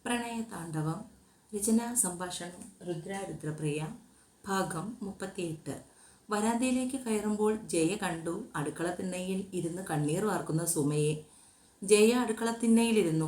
പ്രണയതാണ്ഡവം. രചന സംഭാഷണം രുദ്രപ്രിയ. ഭാഗം 38. വരാന്തയിലേക്ക് കയറുമ്പോൾ ജയ കണ്ടു അടുക്കളത്തിണ്ണയിൽ ഇരുന്ന് കണ്ണീർ വാർക്കുന്ന സുമയെ. ജയ അടുക്കളത്തിണ്ണയിലിരുന്നു.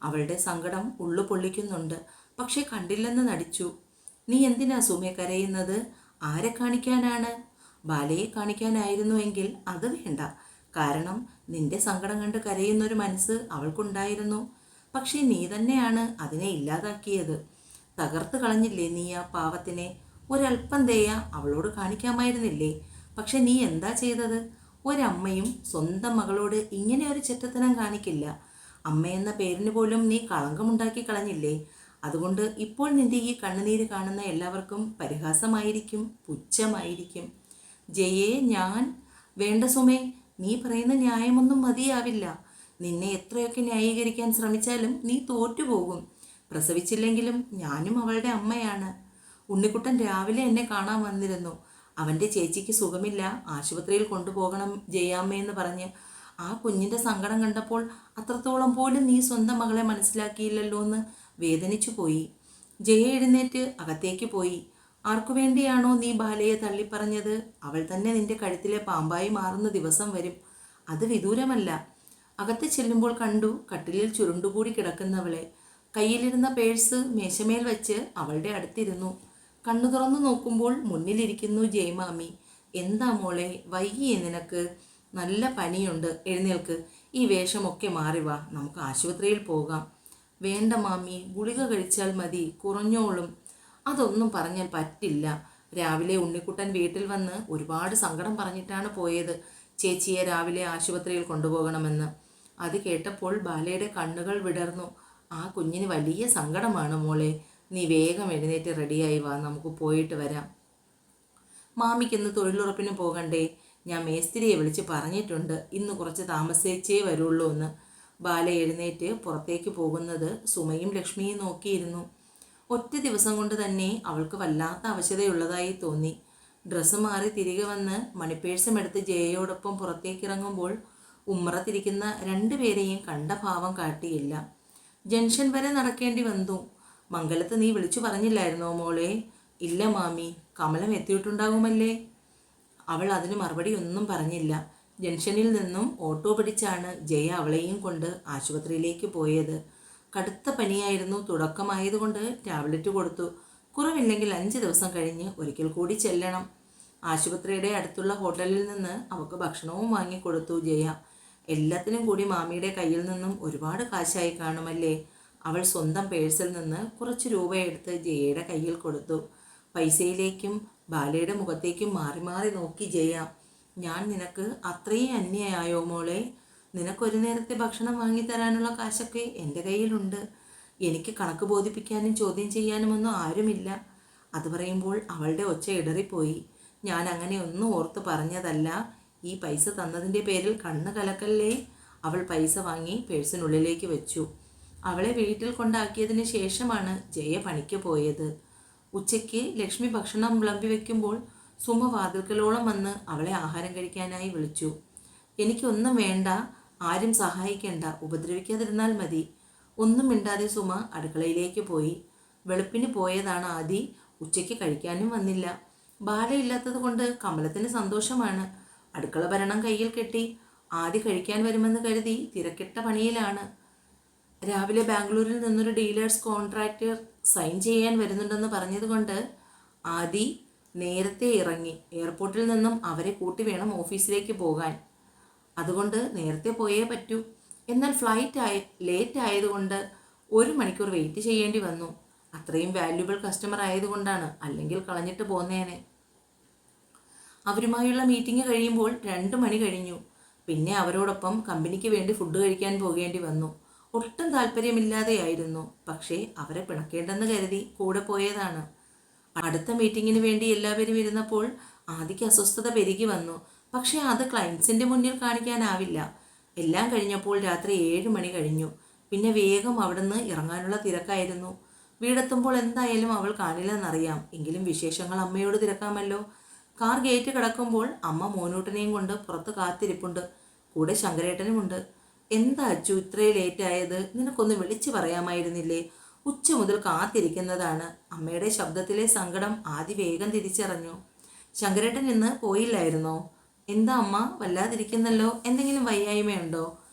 അവളുടെ സങ്കടം ഉള്ളു പൊള്ളിക്കുന്നുണ്ട്. പക്ഷെ കണ്ടില്ലെന്ന് നടിച്ചു. നീ എന്തിനാ സുമയെ കരയുന്നത്? ആരെ കാണിക്കാനാണ്? ബാലയെ കാണിക്കാനായിരുന്നുവെങ്കിൽ അത് വേണ്ട. കാരണം നിന്റെ സങ്കടം കണ്ട് കരയുന്നൊരു മനസ്സ് അവൾക്കുണ്ടായിരുന്നു. പക്ഷേ നീ തന്നെയാണ് അതിനെ ഇല്ലാതാക്കിയത്. തകർത്ത് കളഞ്ഞില്ലേ നീ ആ പാവത്തിനെ? ഒരല്പം ദയ അവളോട് കാണിക്കാമായിരുന്നില്ലേ? പക്ഷെ നീ എന്താ ചെയ്തത്? ഒരമ്മയും സ്വന്തം മകളോട് ഇങ്ങനെ ഒരു ചെറ്റത്തനം കാണിക്കില്ല. അമ്മയെന്ന പേരിന് പോലും നീ കളങ്കമുണ്ടാക്കി കളഞ്ഞില്ലേ? അതുകൊണ്ട് ഇപ്പോൾ നിന്റെ ഈ കണ്ണുനീര് കാണുന്ന എല്ലാവർക്കും പരിഹാസമായിരിക്കും, പുച്ഛമായിരിക്കും. ജയേ, ഞാൻ വേണ്ട സുമേ, നീ പറയുന്ന ന്യായമൊന്നും മതിയാവില്ല. നിന്നെ എത്രയൊക്കെ ന്യായീകരിക്കാൻ ശ്രമിച്ചാലും നീ തോറ്റുപോകും. പ്രസവിച്ചില്ലെങ്കിലും ഞാനും അവളുടെ അമ്മയാണ്. ഉണ്ണിക്കുട്ടൻ രാവിലെ എന്നെ കാണാൻ വന്നിരുന്നു. അവൻ്റെ ചേച്ചിക്ക് സുഖമില്ല, ആശുപത്രിയിൽ കൊണ്ടുപോകണം ജയാമ്മയെന്ന് പറഞ്ഞ്. ആ കുഞ്ഞിൻ്റെ സങ്കടം കണ്ടപ്പോൾ അത്രത്തോളം പോലും നീ സ്വന്തം മകളെ മനസ്സിലാക്കിയില്ലല്ലോ എന്ന് വേദനിച്ചു പോയി. ജയ എഴുന്നേറ്റ് അകത്തേക്ക് പോയി. ആർക്കു വേണ്ടിയാണോ നീ ബാലയെ തള്ളിപ്പറഞ്ഞത്, അവൾ തന്നെ നിന്റെ കഴുത്തിലെ പാമ്പായി മാറുന്ന ദിവസം വരും. അത് വിദൂരമല്ല. അകത്ത് ചെല്ലുമ്പോൾ കണ്ടു കട്ടിലിൽ ചുരുണ്ടുകൂടി കിടക്കുന്നവളെ. കയ്യിലിരുന്ന പേഴ്സ് മേശമേൽ വെച്ച് അവളുടെ അടുത്തിരുന്നു. കണ്ണു തുറന്നു നോക്കുമ്പോൾ മുന്നിലിരിക്കുന്നു ജയമാമി. എന്താ മോളെ, വൈകിയേ നിനക്ക്? നല്ല പനിയുണ്ട്, എഴുന്നേൽക്ക്. ഈ വേഷമൊക്കെ മാറി വാ, നമുക്ക് ആശുപത്രിയിൽ പോകാം. വേണ്ട മാമി, ഗുളിക കഴിച്ചാൽ മതി, കുറഞ്ഞോളും. അതൊന്നും പറഞ്ഞാൽ പറ്റില്ല. രാവിലെ ഉണ്ണിക്കുട്ടൻ വീട്ടിൽ വന്ന് ഒരുപാട് സങ്കടം പറഞ്ഞിട്ടാണ് പോയത്, ചേച്ചിയെ രാവിലെ ആശുപത്രിയിൽ കൊണ്ടുപോകണമെന്ന്. അത് കേട്ടപ്പോൾ ബാലയുടെ കണ്ണുകൾ വിടർന്നു. ആ കുഞ്ഞിന് വലിയ സങ്കടമാണ് മോളെ. നീ വേഗം എഴുന്നേറ്റ് റെഡിയായി വാ, നമുക്ക് പോയിട്ട് വരാം. മാമിക്കിന്ന് തൊഴിലുറപ്പിന് പോകണ്ടേ? ഞാൻ മേസ്തിരിയെ വിളിച്ച് പറഞ്ഞിട്ടുണ്ട്, ഇന്ന് കുറച്ച് താമസിച്ചേ വരുള്ളൂ എന്ന്. ബാല എഴുന്നേറ്റ് പുറത്തേക്ക് പോകുന്നത് സുമയും ലക്ഷ്മിയും നോക്കിയിരുന്നു. ഒറ്റ ദിവസം കൊണ്ട് തന്നെ അവൾക്ക് വല്ലാത്ത അവശതയുള്ളതായി തോന്നി. ഡ്രസ്സ് മാറി തിരികെ വന്ന് മണിപ്പേഴ്സും എടുത്ത് ജയയോടൊപ്പം പുറത്തേക്കിറങ്ങുമ്പോൾ ഉമ്മറത്തിരിക്കുന്ന രണ്ടുപേരെയും കണ്ട ഭാവം കാട്ടിയില്ല. ജംഗ്ഷൻ വരെ നടക്കേണ്ടി വന്നു. മംഗലത്ത് നീ വിളിച്ചു പറഞ്ഞില്ലായിരുന്നോ മോളെ? ഇല്ല മാമി, കമലം എത്തിയിട്ടുണ്ടാകുമല്ലേ? അവൾ അതിന് മറുപടി ഒന്നും പറഞ്ഞില്ല. ജംഗ്ഷനിൽ നിന്നും ഓട്ടോ പിടിച്ചാണ് ജയ അവളെയും കൊണ്ട് ആശുപത്രിയിലേക്ക് പോയത്. കടുത്ത പനിയായിരുന്നു. തുടക്കമായതുകൊണ്ട് ടാബ്ലറ്റ് കൊടുത്തു. കുറവില്ലെങ്കിൽ 5 ദിവസം കഴിഞ്ഞ് ഒരിക്കൽ കൂടി ചെല്ലണം. ആശുപത്രിയുടെ അടുത്തുള്ള ഹോട്ടലിൽ നിന്ന് അവൾക്ക് ഭക്ഷണവും വാങ്ങിക്കൊടുത്തു ജയ. എല്ലാത്തിനും കൂടി മാമിയുടെ കയ്യിൽ നിന്നും ഒരുപാട് കാശായി കാണുമല്ലേ? അവൾ സ്വന്തം പേഴ്സിൽ നിന്ന് കുറച്ച് രൂപയെടുത്ത് ജയയുടെ കയ്യിൽ കൊടുത്തു. പൈസയിലേക്കും ബാലയുടെ മുഖത്തേക്കും മാറി മാറി നോക്കി ജയ. ഞാൻ നിനക്ക് അത്രയും അന്യായോ മോളെ? നിനക്കൊരു നേരത്തെ ഭക്ഷണം വാങ്ങിത്തരാനുള്ള കാശൊക്കെ എൻ്റെ കയ്യിലുണ്ട്. എനിക്ക് കണക്ക് ബോധിപ്പിക്കാനും ചോദ്യം ചെയ്യാനുമൊന്നും ആരുമില്ല. അത് പറയുമ്പോൾ അവളുടെ ഒച്ച ഇടറിപ്പോയി. ഞാൻ അങ്ങനെ ഒന്നും ഓർത്ത് പറഞ്ഞതല്ല. ഈ പൈസ തന്നതിൻ്റെ പേരിൽ കണ്ണ് കലക്കല്ലേ. അവൾ പൈസ വാങ്ങി പേഴ്സിനുള്ളിലേക്ക് വെച്ചു. അവളെ വീട്ടിൽ കൊണ്ടാക്കിയതിന് ശേഷമാണ് ജയ പണിക്ക് പോയത്. ഉച്ചയ്ക്ക് ലക്ഷ്മി ഭക്ഷണം വിളമ്പി വയ്ക്കുമ്പോൾ സുമ വാതിൽക്കലോളം വന്ന് അവളെ ആഹാരം കഴിക്കാനായി വിളിച്ചു. എനിക്കൊന്നും വേണ്ട, ആരും സഹായിക്കേണ്ട, ഉപദ്രവിക്കാതിരുന്നാൽ മതി. ഒന്നും മിണ്ടാതെ സുമ അടുക്കളയിലേക്ക് പോയി. വെളുപ്പിന് പോയതാണ് ആദി. ഉച്ചയ്ക്ക് കഴിക്കാനും വന്നില്ല. ബാലയില്ലാത്തത് കൊണ്ട് കമലത്തിന് സന്തോഷമാണ്. അടുക്കള ഭരണം കയ്യിൽ കെട്ടി ആദി കഴിക്കാൻ വരുമെന്ന് കരുതി തിരക്കിട്ട പണിയിലാണ്. രാവിലെ ബാംഗ്ലൂരിൽ നിന്നൊരു ഡീലേഴ്സ് കോൺട്രാക്ടർ സൈൻ ചെയ്യാൻ വരുന്നുണ്ടെന്ന് പറഞ്ഞതുകൊണ്ട് ആദി നേരത്തെ ഇറങ്ങി. എയർപോർട്ടിൽ നിന്നും അവരെ കൂട്ടി വേണം ഓഫീസിലേക്ക് പോകാൻ. അതുകൊണ്ട് നേരത്തെ പോയേ പറ്റൂ. എന്നാൽ ലേറ്റ് ആയതുകൊണ്ട് 1 മണിക്കൂർ വെയിറ്റ് ചെയ്യേണ്ടി വന്നു. അത്രയും വാല്യുബിൾ കസ്റ്റമർ ആയതുകൊണ്ടാണ്, അല്ലെങ്കിൽ കളഞ്ഞിട്ട് പോന്നേനെ. അവരുമായുള്ള മീറ്റിംഗ് കഴിയുമ്പോൾ 2 മണി കഴിഞ്ഞു. പിന്നെ അവരോടൊപ്പം കമ്പനിക്ക് വേണ്ടി ഫുഡ് കഴിക്കാൻ പോകേണ്ടി വന്നു. ഒട്ടും താല്പര്യമില്ലാതെയായിരുന്നു. പക്ഷേ അവരെ പിണക്കേണ്ടെന്ന് കരുതി കൂടെ പോയതാണ്. അടുത്ത മീറ്റിങ്ങിന് വേണ്ടി എല്ലാവരും ഇരുന്നപ്പോൾ ആദിക്ക് അസ്വസ്ഥത പെരുകി വന്നു. പക്ഷേ അത് ക്ലയൻസിൻ്റെ മുന്നിൽ കാണിക്കാനാവില്ല. എല്ലാം കഴിഞ്ഞപ്പോൾ രാത്രി 7 മണി കഴിഞ്ഞു. പിന്നെ വേഗം അവിടുന്ന് ഇറങ്ങാനുള്ള തിരക്കായിരുന്നു. വീടെത്തുമ്പോൾ എന്തായാലും അവൾ കാണില്ലെന്നറിയാം. എങ്കിലും വിശേഷങ്ങൾ അമ്മയോട് തിരക്കാമല്ലോ. കാർ ഗേറ്റ് കിടക്കുമ്പോൾ അമ്മ മോനൂട്ടനെയും കൊണ്ട് പുറത്ത് കാത്തിരിപ്പുണ്ട്. കൂടെ ശങ്കരേട്ടനുമുണ്ട്. എന്താ അച്ചു ഇത്രയും ലേറ്റായത്? നിനക്കൊന്ന് വിളിച്ചു പറയാമായിരുന്നില്ലേ? ഉച്ച മുതൽ കാത്തിരിക്കുന്നതാണ്. അമ്മയുടെ ശബ്ദത്തിലെ സങ്കടം ആദി വേഗം തിരിച്ചറിഞ്ഞു. ശങ്കരേട്ടൻ ഇന്ന് പോയില്ലായിരുന്നോ? എന്താ അമ്മ വല്ലാതിരിക്കുന്നല്ലോ, എന്തെങ്കിലും വയ്യായ്മയുണ്ടോ?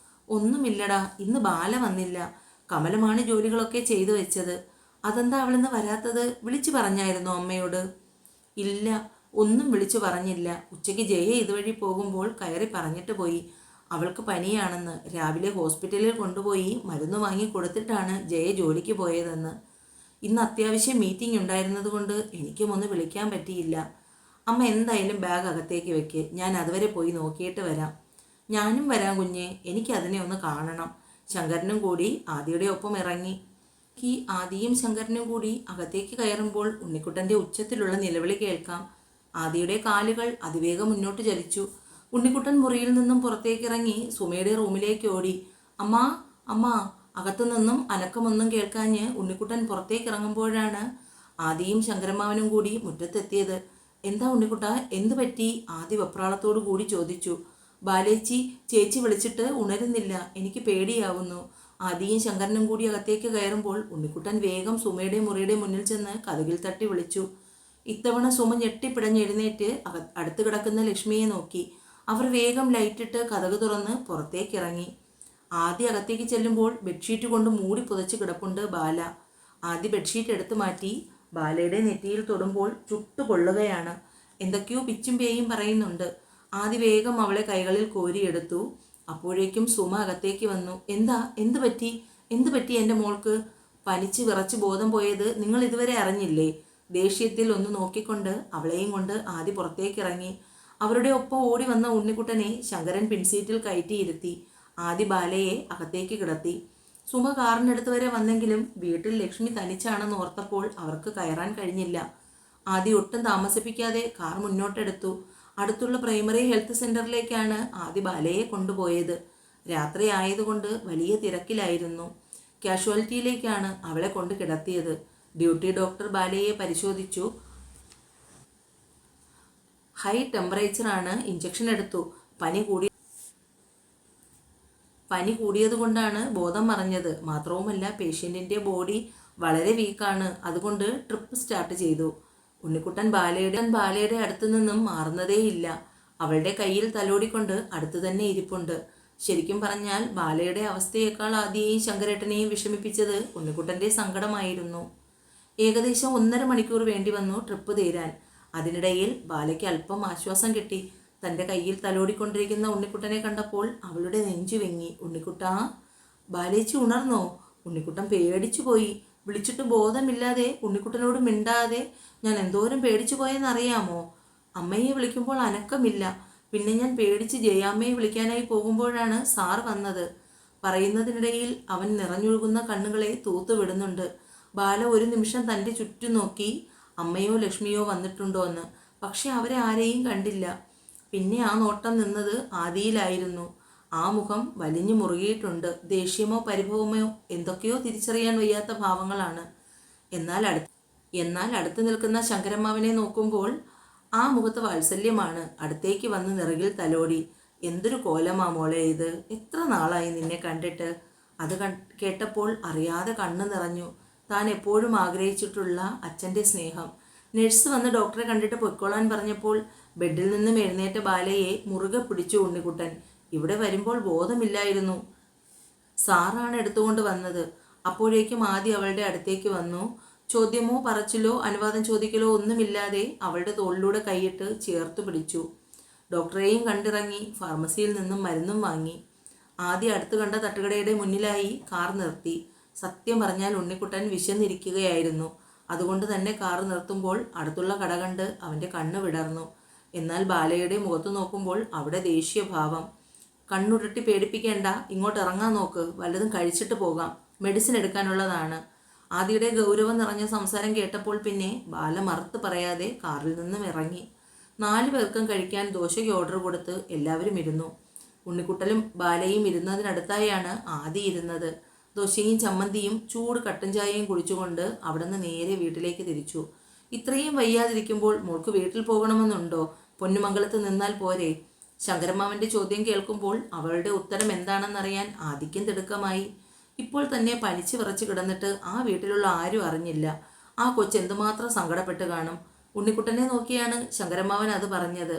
ഒന്നുമില്ലടാ, ഇന്ന് ബാല വന്നില്ല. കമലമാണ് ജോലികളൊക്കെ ചെയ്തു വെച്ചത്. അതെന്താ അവളിന്ന് വരാത്തത്? വിളിച്ചു പറഞ്ഞായിരുന്നോ അമ്മയോട്? ഇല്ല, ഒന്നും വിളിച്ചു പറഞ്ഞില്ല. ഉച്ചയ്ക്ക് ജയ ഇതുവഴി പോകുമ്പോൾ കയറി പറഞ്ഞിട്ട് പോയി. അവൾക്ക് പനിയാണെന്ന്. രാവിലെ ഹോസ്പിറ്റലിൽ കൊണ്ടുപോയി മരുന്ന് വാങ്ങി കൊടുത്തിട്ടാണ് ജയ ജോലിക്ക് പോയതെന്ന്. ഇന്ന് അത്യാവശ്യം മീറ്റിംഗ് ഉണ്ടായിരുന്നത് കൊണ്ട് എനിക്കും ഒന്ന് വിളിക്കാൻ പറ്റിയില്ല. അമ്മ എന്തായാലും ബാഗ് അകത്തേക്ക് വെക്ക്, ഞാൻ അതുവരെ പോയി നോക്കിയിട്ട് വരാം. ഞാനും വരാം കുഞ്ഞെ, എനിക്ക് അതിനെ ഒന്ന് കാണണം. ശങ്കരനും കൂടി ആദിയുടെ ഒപ്പം ഇറങ്ങി. ആദിയും ശങ്കരനും കൂടി അകത്തേക്ക് കയറുമ്പോൾ ഉണ്ണിക്കുട്ടൻ്റെ ഉച്ചത്തിലുള്ള നിലവിളി കേൾക്കാം. ആദിയുടെ കാലുകൾ അതിവേഗം മുന്നോട്ട് ചലിച്ചു. ഉണ്ണിക്കുട്ടൻ മുറിയിൽ നിന്നും പുറത്തേക്കിറങ്ങി സുമയുടെ റൂമിലേക്ക് ഓടി. അമ്മ അമ്മ. അകത്തു നിന്നും അനക്കമൊന്നും കേൾക്കാഞ്ഞ് ഉണ്ണിക്കുട്ടൻ പുറത്തേക്കിറങ്ങുമ്പോഴാണ് ആദിയും ശങ്കരമാവനും കൂടി മുറ്റത്തെത്തിയത്. എന്താ ഉണ്ണിക്കുട്ട, എന്തു പറ്റി? ആദി വെപ്രാളത്തോടു കൂടി ചോദിച്ചു. ബാലേച്ചി, ചേച്ചി വിളിച്ചിട്ട് ഉണരുന്നില്ല, എനിക്ക് പേടിയാവുന്നു. ആദിയും ശങ്കരനും കൂടി അകത്തേക്ക് കയറുമ്പോൾ ഉണ്ണിക്കുട്ടൻ വേഗം സുമയുടെ മുറിയുടെ മുന്നിൽ ചെന്ന് കതകിൽ തട്ടി വിളിച്ചു. ഇത്തവണ സുമ ഞെട്ടിപ്പിടഞ്ഞെഴുന്നേറ്റ് അടുത്ത് കിടക്കുന്ന ലക്ഷ്മിയെ നോക്കി. അവർ വേഗം ലൈറ്റിട്ട് കതക് തുറന്ന് പുറത്തേക്കിറങ്ങി. ആദ്യ അകത്തേക്ക് ചെല്ലുമ്പോൾ ബെഡ്ഷീറ്റ് കൊണ്ട് മൂടി പുതച്ച് കിടപ്പുണ്ട് ബാല. ആദ്യ ബെഡ്ഷീറ്റ് എടുത്തു മാറ്റി ബാലയുടെ നെറ്റിയിൽ തൊടുമ്പോൾ ചുട്ടുപൊള്ളുകയാണ്. എന്തൊക്കെയോ പിച്ചും പേയും പറയുന്നുണ്ട്. ആദ്യ വേഗം അവളെ കൈകളിൽ കോരിയെടുത്തു. അപ്പോഴേക്കും സുമ അകത്തേക്ക് വന്നു. എന്ത് പറ്റി എൻ്റെ മോൾക്ക്? പനിച്ച് വിറച്ച് ബോധം പോയത് നിങ്ങൾ ഇതുവരെ അറിഞ്ഞില്ലേ? ദേഷ്യത്തിൽ ഒന്ന് നോക്കിക്കൊണ്ട് അവളെയും കൊണ്ട് ആദി പുറത്തേക്കിറങ്ങി. അവരുടെ ഒപ്പം ഓടി വന്ന ഉണ്ണിക്കുട്ടനെ ശങ്കരൻ പിൻസീറ്റിൽ കയറ്റിയിരുത്തി. ആദി ബാലയെ അകത്തേക്ക് കിടത്തി. സുമ കാറിനടുത്ത് വരെ വന്നെങ്കിലും വീട്ടിൽ ലക്ഷ്മി തനിച്ചാണെന്ന് ഓർത്തപ്പോൾ അവർക്ക് കയറാൻ കഴിഞ്ഞില്ല. ആദി ഒട്ടും താമസിപ്പിക്കാതെ കാർ മുന്നോട്ടെടുത്തു. അടുത്തുള്ള പ്രൈമറി ഹെൽത്ത് സെൻ്ററിലേക്കാണ് ആദി ബാലയെ കൊണ്ടുപോയത്. രാത്രി ആയതുകൊണ്ട് വലിയ തിരക്കിലായിരുന്നു. കാഷ്വാലിറ്റിയിലേക്കാണ് അവളെ കൊണ്ട് കിടത്തിയത്. ഡ്യൂട്ടി ഡോക്ടർ ബാലയെ പരിശോധിച്ചു. ഹൈ ടെമ്പറേച്ചറാണ്, ഇഞ്ചക്ഷൻ എടുത്തു. പനി കൂടിയതുകൊണ്ടാണ് ബോധം മറഞ്ഞത്. മാത്രവുമല്ല പേഷ്യൻറ്റിൻ്റെ ബോഡി വളരെ വീക്കാണ്, അതുകൊണ്ട് ട്രിപ്പ് സ്റ്റാർട്ട് ചെയ്തു. ഉണ്ണിക്കുട്ടൻ ബാലയുടെ അടുത്തു നിന്നും മാറുന്നതേയില്ല. അവളുടെ കയ്യിൽ തലോടിക്കൊണ്ട് അടുത്തു തന്നെ ഇരിപ്പുണ്ട്. ശരിക്കും പറഞ്ഞാൽ ബാലയുടെ അവസ്ഥയേക്കാൾ ആദിയെയും ശങ്കരേട്ടനെയും വിഷമിപ്പിച്ചത് ഉണ്ണിക്കുട്ടൻ്റെ സങ്കടമായിരുന്നു. ഏകദേശം 1.5 മണിക്കൂർ വേണ്ടി വന്നു ട്രിപ്പ് തീരാൻ. അതിനിടയിൽ ബാലയ്ക്ക് അല്പം ആശ്വാസം കിട്ടി. തൻ്റെ കയ്യിൽ തലോടിക്കൊണ്ടിരിക്കുന്ന ഉണ്ണിക്കുട്ടനെ കണ്ടപ്പോൾ അവളുടെ നെഞ്ചു വെങ്ങി. ഉണ്ണിക്കുട്ടാ. ബാലേച്ചി ഉണർന്നോ? ഉണ്ണിക്കുട്ടൻ പേടിച്ചു പോയി. വിളിച്ചിട്ട് ബോധമില്ലാതെ ഉണ്ണിക്കുട്ടനോട് മിണ്ടാതെ ഞാൻ എന്തോരം പേടിച്ചു പോയെന്നറിയാമോ? അമ്മയെ വിളിക്കുമ്പോൾ അനക്കമില്ല. പിന്നെ ഞാൻ പേടിച്ച് ജയാമ്മയെ വിളിക്കാനായി പോകുമ്പോഴാണ് സാർ വന്നത്. പറയുന്നതിനിടയിൽ അവൻ നിറഞ്ഞൊഴുകുന്ന കണ്ണുകളെ തൂത്തുവിടുന്നുണ്ട്. ബാല ഒരു നിമിഷം തൻ്റെ ചുറ്റും നോക്കി, അമ്മയോ ലക്ഷ്മിയോ വന്നിട്ടുണ്ടോ എന്ന്. പക്ഷെ അവരെ ആരെയും കണ്ടില്ല. പിന്നെ ആ നോട്ടം നിന്നത് ആദിയിലായിരുന്നു. ആ മുഖം വലിഞ്ഞു മുറുകിയിട്ടുണ്ട്. ദേഷ്യമോ പരിഭവമോ എന്തൊക്കെയോ തിരിച്ചറിയാൻ വയ്യാത്ത ഭാവങ്ങളാണ്. എന്നാൽ അടുത്ത് നിൽക്കുന്ന ശങ്കരമ്മാവനെ നോക്കുമ്പോൾ ആ മുഖത്ത് വാത്സല്യമാണ്. അടുത്തേക്ക് വന്ന് നിറകിൽ തലോടി. എന്തൊരു കോലമാ മോളെ ഇത്, എത്ര നാളായി നിന്നെ കണ്ടിട്ട്. അത് കേട്ടപ്പോൾ അറിയാതെ കണ്ണ് നിറഞ്ഞു. താൻ എപ്പോഴും ആഗ്രഹിച്ചിട്ടുള്ള അച്ഛൻ്റെ സ്നേഹം. നഴ്സ് വന്ന് ഡോക്ടറെ കണ്ടിട്ട് പൊയ്ക്കോളാൻ പറഞ്ഞപ്പോൾ ബെഡിൽ നിന്നും എഴുന്നേറ്റ ബാലയെ മുറുകെ പിടിച്ചു ഉണ്ണിക്കുട്ടൻ. ഇവിടെ വരുമ്പോൾ ബോധമില്ലായിരുന്നു. സാറാണ് എടുത്തുകൊണ്ട് വന്നത്. അപ്പോഴേക്കും ആദ്യം അവളുടെ അടുത്തേക്ക് വന്നു. ചോദ്യമോ പറച്ചിലോ അനുവാദം ചോദിക്കലോ ഒന്നുമില്ലാതെ അവളുടെ തോളിലൂടെ കൈയിട്ട് ചേർത്ത് പിടിച്ചു. ഡോക്ടറെയും കണ്ടിറങ്ങി ഫാർമസിയിൽ നിന്നും മരുന്നും വാങ്ങി. ആദ്യം അടുത്ത് കണ്ട തട്ടുകടയുടെ മുന്നിലായി കാർ നിർത്തി. സത്യം പറഞ്ഞാൽ ഉണ്ണിക്കുട്ടൻ വിശന്നിരിക്കുകയായിരുന്നു. അതുകൊണ്ട് തന്നെ കാർ നിർത്തുമ്പോൾ അടുത്തുള്ള കട കണ്ട് അവൻ്റെ കണ്ണ് വിടർന്നു. എന്നാൽ ബാലയുടെ മുഖത്ത് നോക്കുമ്പോൾ അവിടെ ദേഷ്യഭാവം. കണ്ണുരുട്ടി പേടിപ്പിക്കേണ്ട, ഇങ്ങോട്ട് ഇറങ്ങാൻ നോക്ക്, വല്ലതും കഴിച്ചിട്ട് പോകാം, മെഡിസിൻ എടുക്കാനുള്ളതാണ്. ആദിയുടെ ഗൗരവം നിറഞ്ഞ സംസാരം കേട്ടപ്പോൾ പിന്നെ ബാല മറുത്ത് പറയാതെ കാറിൽ നിന്നും ഇറങ്ങി. 4 പേർക്കും കഴിക്കാൻ ദോശയ്ക്ക് ഓർഡർ കൊടുത്ത് എല്ലാവരും ഇരുന്നു. ഉണ്ണിക്കുട്ടലും ബാലയും ഇരുന്നതിനടുത്തായാണ് ആദി ഇരുന്നത്. ദോശയും ചമ്മന്തിയും ചൂട് കട്ടൻ ചായയും കുടിച്ചുകൊണ്ട് അവിടെ നിന്ന് നേരെ വീട്ടിലേക്ക് തിരിച്ചു. ഇത്രയും വയ്യാതിരിക്കുമ്പോൾ മോൾക്ക് വീട്ടിൽ പോകണമെന്നുണ്ടോ? പൊന്നുമംഗലത്ത് നിന്നാൽ പോരെ? ശങ്കരമ്മാവൻ്റെ ചോദ്യം കേൾക്കുമ്പോൾ അവളുടെ ഉത്തരം എന്താണെന്നറിയാൻ ആദിക്കും തിടുക്കമായി. ഇപ്പോൾ തന്നെ പനിച്ച് വിറച്ച് കിടന്നിട്ട് ആ വീട്ടിലുള്ള ആരും അറിഞ്ഞില്ല. ആ കൊച്ച് എന്തുമാത്രം സങ്കടപ്പെട്ട് കാണും. ഉണ്ണിക്കുട്ടനെ നോക്കിയാണ് ശങ്കരമ്മാവൻ അത് പറഞ്ഞത്.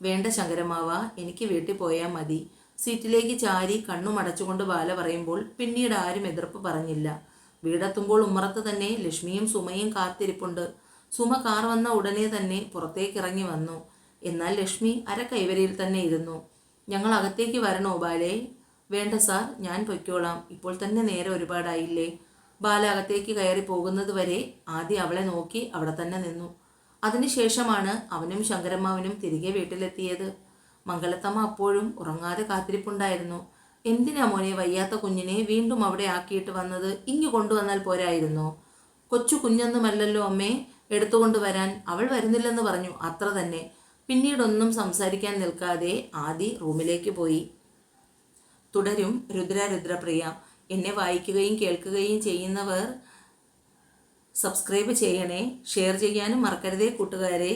വേണ്ട ശങ്കരമ്മാവ, എനിക്ക് വീട്ടിൽ പോയാൽ മതി. സീറ്റിലേക്ക് ചാരി കണ്ണുമടച്ചുകൊണ്ട് ബാല പറയുമ്പോൾ പിന്നീട് ആരും എതിർപ്പ് പറഞ്ഞില്ല. വീടെത്തുമ്പോൾ ഉമ്മറത്ത് തന്നെ ലക്ഷ്മിയും സുമയും കാത്തിരിപ്പുണ്ട്. സുമ കാർ വന്ന ഉടനെ തന്നെ പുറത്തേക്കിറങ്ങി വന്നു. എന്നാൽ ലക്ഷ്മി അരക്കൈവരിയിൽ തന്നെ ഇരുന്നു. ഞങ്ങൾ അകത്തേക്ക് വരണോ ബാലേ? വേണ്ട സാർ, ഞാൻ പൊയ്ക്കോളാം. ഇപ്പോൾ തന്നെ നേരെ ഒരുപാടായില്ലേ? ബാല അകത്തേക്ക് കയറി പോകുന്നത് വരെ ആദ്യം അവളെ നോക്കി അവിടെ തന്നെ നിന്നു. അതിനുശേഷമാണ് അവനും ശങ്കരമ്മാവനും തിരികെ വീട്ടിലെത്തിയത്. മംഗലത്തമ്മ അപ്പോഴും ഉറങ്ങാതെ കാത്തിരിപ്പുണ്ടായിരുന്നു. എന്തിനാ മോനെ വയ്യാത്ത കുഞ്ഞിനെ വീണ്ടും അവിടെ ആക്കിയിട്ട് വന്നത്? ഇങ്ങു കൊണ്ടുവന്നാൽ പോരായിരുന്നോ? കൊച്ചു കുഞ്ഞൊന്നുമല്ലല്ലോ അമ്മേ, എടുത്തുകൊണ്ട് വരാൻ. അവൾ വരുന്നില്ലെന്ന് പറഞ്ഞു, അത്ര തന്നെ. പിന്നീടൊന്നും സംസാരിക്കാൻ നിൽക്കാതെ ആദി റൂമിലേക്ക് പോയി. തുടരും രുദ്രപ്രിയ. എന്നെ വായിക്കുകയും കേൾക്കുകയും ചെയ്യുന്നവർ സബ്സ്ക്രൈബ് ചെയ്യണേ. ഷെയർ ചെയ്യാനും മറക്കരുതേ കൂട്ടുകാരെ.